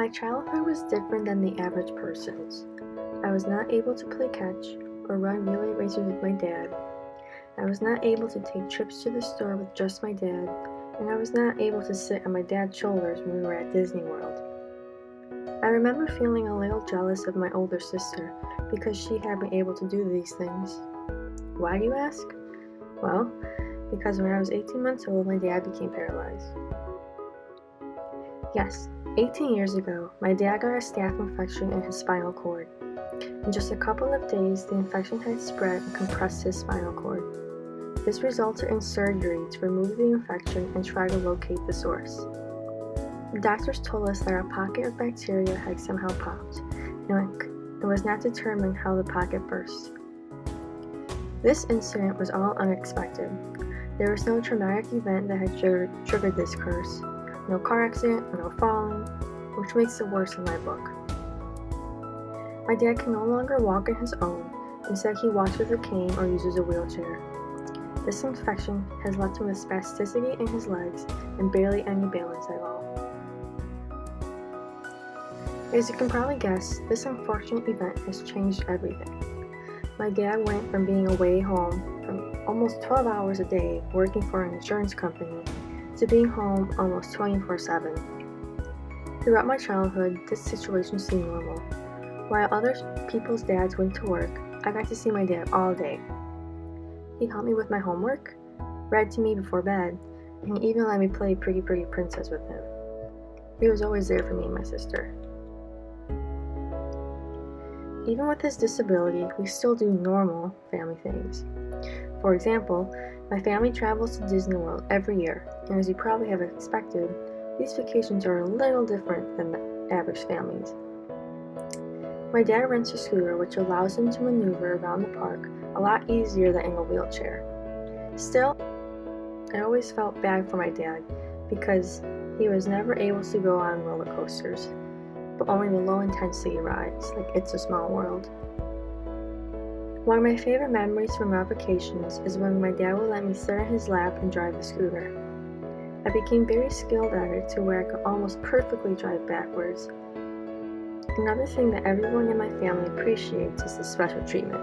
My childhood was different than the average person's. I was not able to play catch or run relay races with my dad. I was not able to take trips to the store with just my dad, and I was not able to sit on my dad's shoulders when we were at Disney World. I remember feeling a little jealous of my older sister because she had been able to do these things. Why, do you ask? Well, because when I was 18 months old, my dad became paralyzed. Yes, 18 years ago, my dad got a staph infection in his spinal cord. In just a couple of days, the infection had spread and compressed his spinal cord. This resulted in surgery to remove the infection and try to locate the source. The doctors told us that a pocket of bacteria had somehow popped, and it was not determined how the pocket burst. This incident was all unexpected. There was no traumatic event that had triggered this curse. No car accident, no falling, which makes it worse in my book. My dad can no longer walk on his own. Instead, he walks with a cane or uses a wheelchair. This infection has left him with spasticity in his legs and barely any balance at all. As you can probably guess, this unfortunate event has changed everything. My dad went from being away home from almost 12 hours a day working for an insurance company to being home almost 24/7. Throughout my childhood, this situation seemed normal. While other people's dads went to work, I got to see my dad all day. He helped me with my homework, read to me before bed, and he even let me play Pretty Pretty Princess with him. He was always there for me and my sister. Even with his disability, we still do normal family things. For example, my family travels to Disney World every year, and as you probably have expected, these vacations are a little different than the average families. My dad rents a scooter which allows him to maneuver around the park a lot easier than in a wheelchair. Still, I always felt bad for my dad because he was never able to go on roller coasters, but only the low-intensity rides like It's a Small World. One of my favorite memories from our vacations is when my dad would let me sit on his lap and drive the scooter. I became very skilled at it to where I could almost perfectly drive backwards. Another thing that everyone in my family appreciates is the special treatment,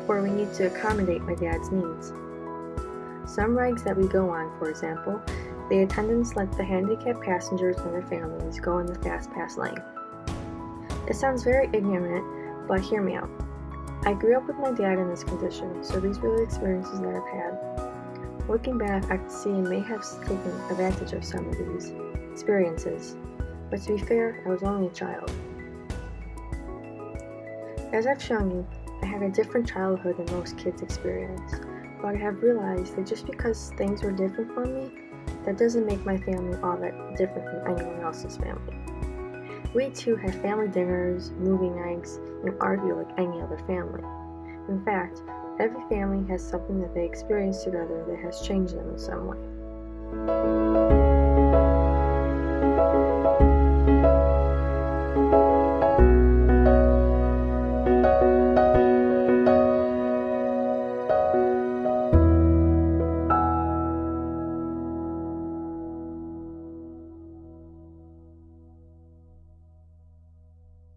where we need to accommodate my dad's needs. Some rides that we go on, for example, the attendants let the handicapped passengers and their families go in the fast pass lane. It sounds very ignorant, but hear me out. I grew up with my dad in this condition, so these were the experiences that I've had. Looking back, I can see I may have taken advantage of some of these experiences, but to be fair, I was only a child. As I've shown you, I had a different childhood than most kids experience, but I have realized that just because things were different for me, that doesn't make my family all that different from anyone else's family. We too have family dinners, movie nights, and argue like any other family. In fact, every family has something that they experience together that has changed them in some way.